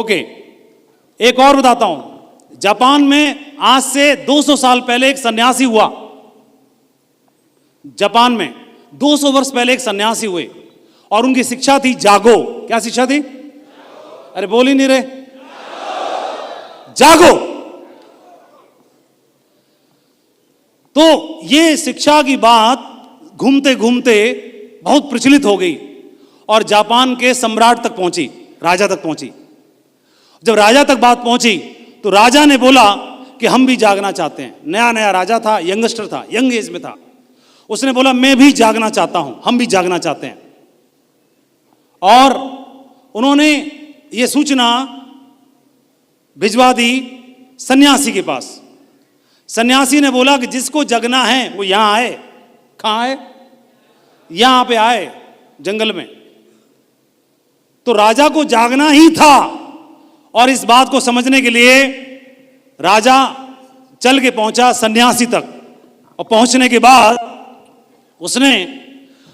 Okay, एक और बताता हूं। जापान में आज से 200 साल पहले एक सन्यासी हुआ। जापान में 200 वर्ष पहले एक सन्यासी हुए और उनकी शिक्षा थी जागो। क्या शिक्षा थी? अरे बोल ही नहीं रहे। जागो। तो ये शिक्षा की बात घूमते घूमते बहुत प्रचलित हो गई और जापान के सम्राट तक पहुंची, राजा तक पहुंची। जब राजा तक बात पहुंची तो राजा ने बोला कि हम भी जागना चाहते हैं। नया नया राजा था, यंगस्टर था, यंग एज में था। उसने बोला मैं भी जागना चाहता हूं, हम भी जागना चाहते हैं। और उन्होंने ये सूचना भिजवा दी सन्यासी के पास। सन्यासी ने बोला कि जिसको जगना है वो यहां आए। कहां आए? यहां पे आए, जंगल में। तो राजा को जागना ही था और इस बात को समझने के लिए राजा चल के पहुंचा सन्यासी तक। और पहुंचने के बाद उसने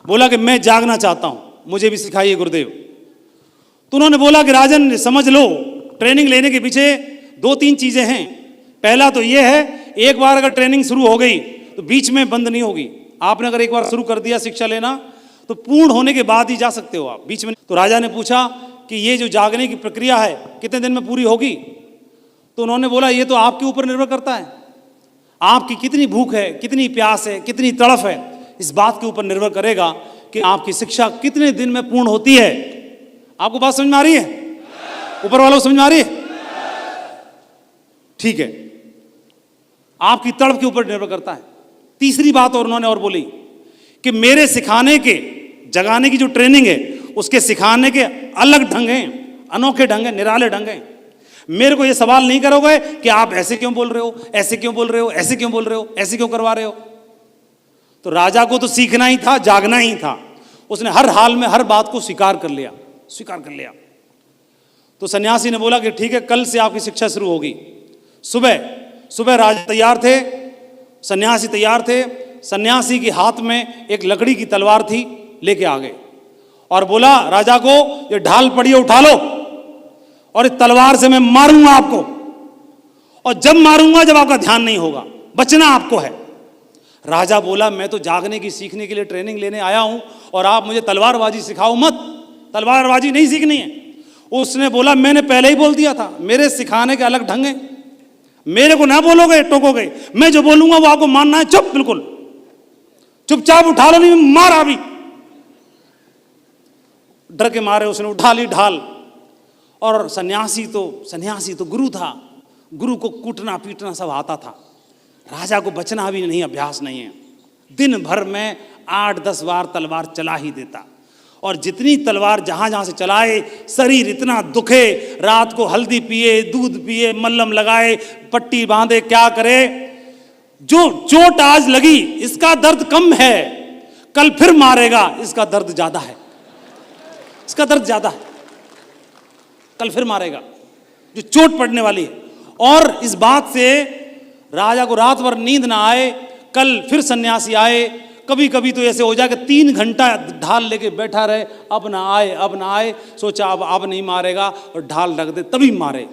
बोला कि मैं जागना चाहता हूं, मुझे भी सिखाइए गुरुदेव। तो उन्होंने बोला कि राजन समझ लो, ट्रेनिंग लेने के पीछे 2-3 चीजें हैं। पहला तो यह है, एक बार अगर ट्रेनिंग शुरू हो गई तो बीच में बंद नहीं होगी। आपने अगर एक बार शुरू कर दिया शिक्षा लेना तो पूर्ण होने के बाद ही जा सकते हो आप, बीच में। तो राजा ने पूछा कि ये जो जागने की प्रक्रिया है कितने दिन में पूरी होगी? तो उन्होंने बोला ये तो आपके ऊपर निर्भर करता है, आपकी कितनी भूख है, कितनी प्यास है, कितनी तड़फ है, इस बात के ऊपर निर्भर करेगा कि आपकी शिक्षा कितने दिन में पूर्ण होती है। आपको बात समझ में आ रही है? ऊपर वालों को समझ में आ रही है? ठीक है, आपकी तड़प के ऊपर निर्भर करता है। तीसरी बात और उन्होंने और बोली कि मेरे सिखाने के, जगाने की जो ट्रेनिंग है उसके सिखाने के अलग ढंग हैं, अनोखे ढंग हैं, निराले ढंग हैं। मेरे को ये सवाल नहीं करोगे कि आप ऐसे क्यों बोल रहे हो, ऐसे क्यों बोल रहे हो, ऐसे क्यों बोल रहे हो, ऐसे क्यों करवा रहे हो। तो राजा को तो सीखना ही था, जागना ही था। उसने हर हाल में हर बात को स्वीकार कर लिया। तो सन्यासी ने बोला कि ठीक है, कल से आपकी शिक्षा शुरू होगी। सुबह राजा तैयार थे, सन्यासी तैयार थे। सन्यासी के हाथ में एक लकड़ी की तलवार थी, लेके आ गए और बोला राजा को, ये ढाल पड़ी है, उठा लो और इस तलवार से मैं मारूंगा आपको। और जब मारूंगा जब आपका ध्यान नहीं होगा, बचना आपको है। राजा बोला मैं तो जागने की, सीखने के लिए ट्रेनिंग लेने आया हूं और आप मुझे तलवारबाजी सिखाओ मत, तलवारबाजी नहीं सीखनी है। उसने बोला मैंने पहले ही बोल दिया था, मेरे सिखाने के अलग ढंग है, मेरे को ना बोलोगे, टोकोगे। मैं जो बोलूंगा वो आपको मानना है। चुप, बिल्कुल चुपचाप उठा लो, नहीं मारा अभी। डर के मारे उसने उठा ली ढाल। और सन्यासी तो गुरु था, गुरु को कूटना पीटना सब आता था। राजा को बचना भी नहीं, अभ्यास नहीं है। दिन भर में 8-10 बार तलवार चला ही देता और जितनी तलवार जहां जहां से चलाए शरीर इतना दुखे। रात को हल्दी पिए, दूध पिए, मल्लम लगाए, पट्टी बांधे, क्या करे। जो चोट आज लगी इसका दर्द कम है, कल फिर मारेगा इसका दर्द ज्यादा है, इसका दर्द ज्यादा है, कल फिर मारेगा, जो चोट पड़ने वाली है। और इस बात से राजा को रात भर नींद ना आए। कल फिर सन्यासी आए। कभी कभी तो ऐसे हो जाए कि 3 घंटा ढाल लेके बैठा रहे, अब ना आए, अब ना आए। सोचा अब नहीं मारेगा और ढाल रख दे, तभी मारे।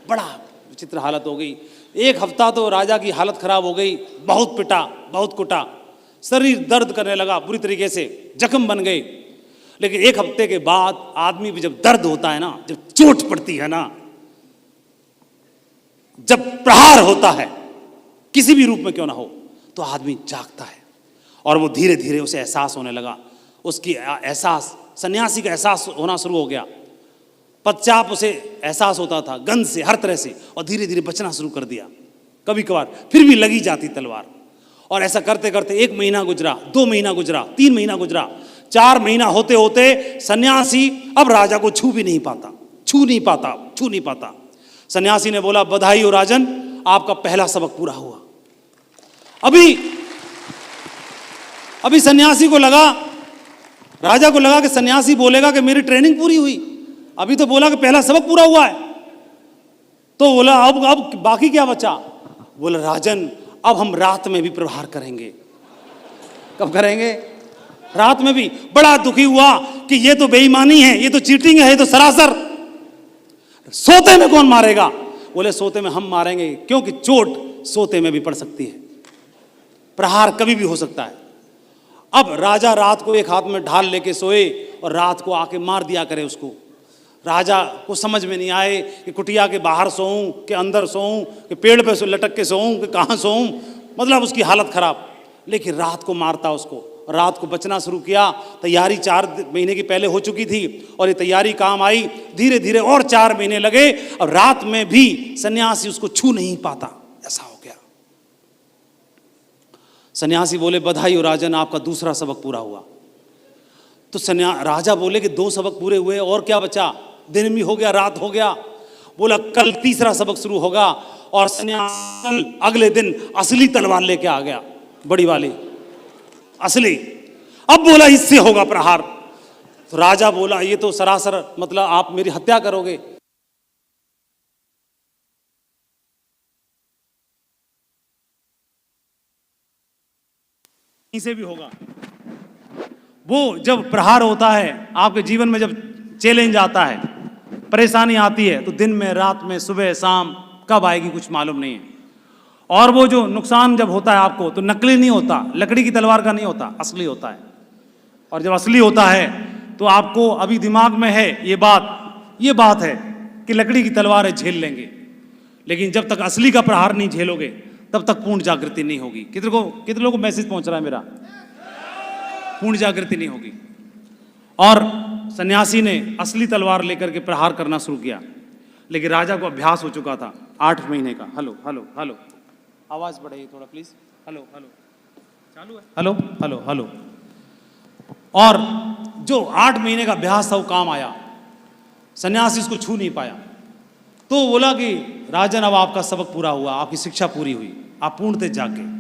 बड़ा विचित्र हालत हो गई। 1 हफ्ता तो राजा की हालत खराब हो गई। बहुत पिटा, बहुत कुटा, शरीर दर्द करने लगा बुरी तरीके से, जख्म बन गए। लेकिन 1 हफ्ते के बाद आदमी पे जब दर्द होता है ना, जब चोट पड़ती है ना, जब प्रहार होता है किसी भी रूप में क्यों ना हो, तो आदमी जागता है। और वो धीरे धीरे उसे एहसास होने लगा। उसकी एहसास, सन्यासी का एहसास होना शुरू हो गया। पश्चात उसे एहसास होता था, गंध से, हर तरह से। और धीरे धीरे बचना शुरू कर दिया। कभी कभार फिर भी लगी जाती तलवार। और ऐसा करते करते 1 महीना गुजरा, 2 महीना गुजरा, 3 महीना गुजरा, 4 महीना होते होते सन्यासी अब राजा को छू नहीं पाता। सन्यासी ने बोला बधाई हो राजन, आपका पहला सबक पूरा हुआ। अभी सन्यासी को लगा, राजा को लगा कि सन्यासी बोलेगा कि मेरी ट्रेनिंग पूरी हुई। अभी तो बोला कि पहला सबक पूरा हुआ है। तो बोला अब बाकी क्या बचा? बोला राजन अब हम रात में भी प्रहार करेंगे। कब करेंगे? रात में भी। बड़ा दुखी हुआ कि ये तो बेईमानी है, ये तो चीटिंग है, ये तो सरासर। सोते में कौन मारेगा? बोले सोते में हम मारेंगे, क्योंकि चोट सोते में भी पड़ सकती है, प्रहार कभी भी हो सकता है। अब राजा रात को एक हाथ में ढाल लेके सोए और रात को आके मार दिया करे उसको। राजा को समझ में नहीं आए कि कुटिया के बाहर सोऊं कि अंदर सोऊं कि पेड़ पे लटक के सोऊं कि कहाँ सोऊं, मतलब उसकी हालत खराब। लेकिन रात को मारता उसको, रात को बचना शुरू किया। तैयारी 4 महीने की पहले हो चुकी थी और ये तैयारी काम आई। धीरे धीरे और 4 महीने लगे और रात में भी सन्यासी उसको छू नहीं पाता, ऐसा हो गया। सन्यासी बोले बधाई हो राजन, आपका दूसरा सबक पूरा हुआ। तो राजा बोले कि 2 सबक पूरे हुए, और क्या बचा? दिन भी हो गया, रात हो गया। बोला कल तीसरा सबक शुरू होगा। और सन्यासी अगले दिन असली तलवार लेके आ गया, बड़ी वाली असली। अब बोला इससे होगा प्रहार। तो राजा बोला ये तो सरासर मतलब आप मेरी हत्या करोगे। इसे भी होगा। वो जब प्रहार होता है आपके जीवन में, जब चैलेंज आता है, परेशानी आती है, तो दिन में, रात में, सुबह शाम कब आएगी कुछ मालूम नहीं है। और वो जो नुकसान जब होता है आपको, तो नकली नहीं होता, लकड़ी की तलवार का नहीं होता, असली होता है। और जब असली होता है तो आपको अभी दिमाग में है ये बात है कि लकड़ी की तलवार है, झेल लेंगे। लेकिन जब तक असली का प्रहार नहीं झेलोगे तब तक पूर्ण जागृति नहीं होगी। कितने लोगों को मैसेज पहुंच रहा है मेरा? पूर्ण जागृति नहीं होगी। और सन्यासी ने असली तलवार लेकर के प्रहार करना शुरू किया। लेकिन राजा को अभ्यास हो चुका था 8 महीने का। हेलो हेलो हेलो, आवाज बढ़ाइए थोड़ा प्लीज। हेलो हेलो, चालू है? Hello hello hello. और जो 8 महीने का अभ्यास था वो काम आया। सन्यासी इसको छू नहीं पाया। तो बोला कि राजन अब आपका सबक पूरा हुआ, आपकी शिक्षा पूरी हुई, आप पूर्णतः जाग गए।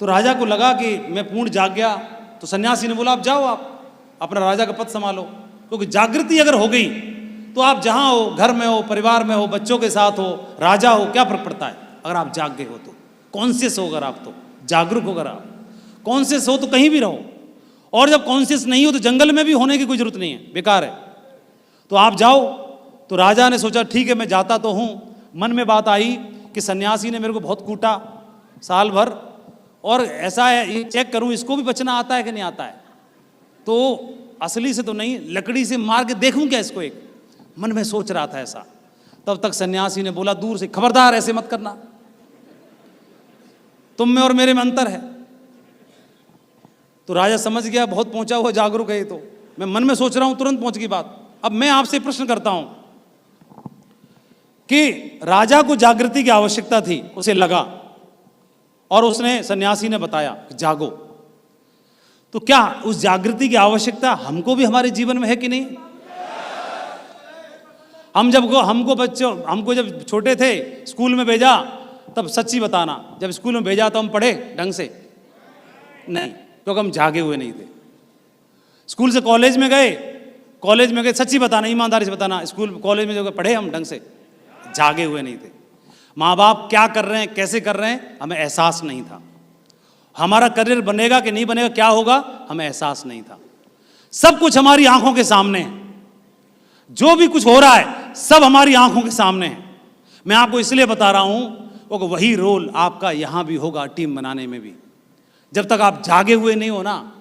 तो राजा को लगा कि मैं पूर्ण जाग गया। तो सन्यासी ने बोला आप जाओ, आप अपना राजा का पद संभालो। क्योंकि जागृति अगर हो गई तो आप जहां हो, घर में हो, परिवार में हो, बच्चों के साथ हो, राजा हो, क्या फर्क पड़ता है अगर आप जाग गए हो तो। कॉन्शियस हो अगर आप, तो जागरूक हो अगर आप, कॉन्शियस हो तो कहीं भी रहो। और जब कॉन्शियस नहीं हो तो जंगल में भी होने की कोई जरूरत नहीं है, बेकार है। तो आप जाओ। तो राजा ने सोचा ठीक है मैं जाता तो हूं। मन में बात आई कि सन्यासी ने मेरे को बहुत कूटा साल भर, और ऐसा है ये चेक करूं इसको भी बचना आता है कि नहीं आता है। तो असली से तो नहीं, लकड़ी से मार के देखूं क्या इसको, एक मन में सोच रहा था ऐसा। तब तक सन्यासी ने बोला दूर से, खबरदार ऐसे मत करना, तुम में और मेरे में अंतर है। तो राजा समझ गया बहुत पहुंचा हुआ जागरूक है ये, तो मैं मन में सोच रहा हूं, तुरंत पहुंच गई बात। अब मैं आपसे प्रश्न करता हूं कि राजा को जागृति की आवश्यकता थी, उसे लगा, और उसने, सन्यासी ने बताया कि जागो। तो क्या उस जागृति की आवश्यकता हमको भी हमारे जीवन में है कि नहीं? हमको जब छोटे थे स्कूल में भेजा तब सच्ची बताना, जब स्कूल में भेजा तो हम पढ़े ढंग से नहीं, क्योंकि हम जागे हुए नहीं थे। स्कूल से कॉलेज में गए सच्ची बताना, ईमानदारी से बताना, स्कूल कॉलेज में जो पढ़े हम ढंग से, जागे हुए नहीं थे। माँ बाप क्या कर रहे हैं, कैसे कर रहे हैं, हमें एहसास नहीं था। हमारा करियर बनेगा कि नहीं बनेगा, क्या होगा, हमें एहसास नहीं था। सब कुछ हमारी आंखों के सामने है, जो भी कुछ हो रहा है सब हमारी आंखों के सामने है। मैं आपको इसलिए बता रहा हूं क्योंकि वही रोल आपका यहां भी होगा, टीम बनाने में भी। जब तक आप जागे हुए नहीं हो ना,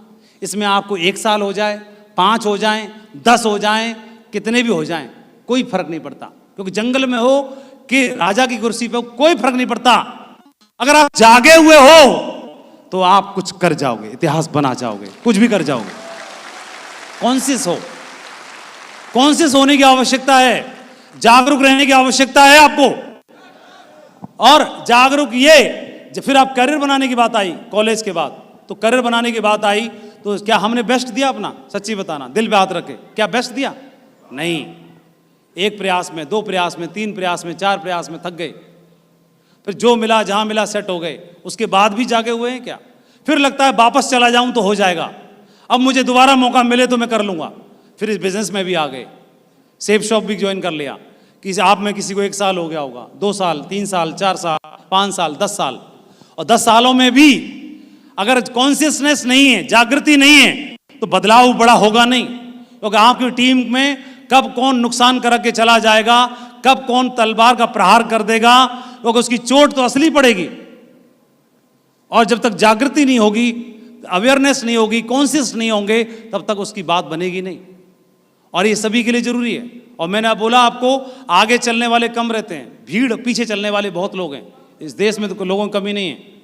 इसमें आपको 1 साल हो जाए, 5 हो जाएं, 10 हो जाएं, कितने भी हो जाएं, कोई फर्क नहीं पड़ता। क्योंकि जंगल में हो कि राजा की कुर्सी पे हो, कोई फर्क नहीं पड़ता। अगर आप जागे हुए हो तो आप कुछ कर जाओगे, इतिहास बना जाओगे, कुछ भी कर जाओगे। कॉन्शियस हो, कॉन्शियस होने की आवश्यकता है, जागरूक रहने की आवश्यकता है आपको। और जागरूक ये, फिर आप करियर बनाने की बात आई कॉलेज के बाद, तो करियर बनाने की बात आई तो क्या हमने बेस्ट दिया अपना? सच्ची बताना, दिल पे हाथ रखे, क्या बेस्ट दिया? नहीं। 1 प्रयास में, 2 प्रयास में, 3 प्रयास में, 4 प्रयास में थक गए, फिर जो मिला जहां मिला सेट हो गए। उसके बाद भी जागे हुए हैं क्या? फिर लगता है वापस चला जाऊं तो हो जाएगा, अब मुझे दोबारा मौका मिले तो मैं कर लूंगा। फिर इस बिजनेस में भी आ गए, सेफ शॉप भी ज्वाइन कर लिया। किसी आप में किसी को 1 साल हो गया होगा, 2 साल, 3 साल, 4 साल, 5 साल, 10 साल। और 10 सालों में भी अगर कॉन्शियसनेस नहीं है, जागृति नहीं है, तो बदलाव बड़ा होगा नहीं। क्योंकि आपकी टीम में कब कौन नुकसान करके चला जाएगा, कब कौन तलवार का प्रहार कर देगा, क्योंकि उसकी चोट तो असली पड़ेगी। और जब तक जागृति नहीं होगी, अवेयरनेस नहीं होगी, कॉन्शियस नहीं होंगे, तब तक उसकी बात बनेगी नहीं। और ये सभी के लिए जरूरी है। और मैंने बोला आपको, आगे चलने वाले कम रहते हैं, भीड़ पीछे चलने वाले बहुत लोग हैं। इस देश में तो लोगों की कमी नहीं है।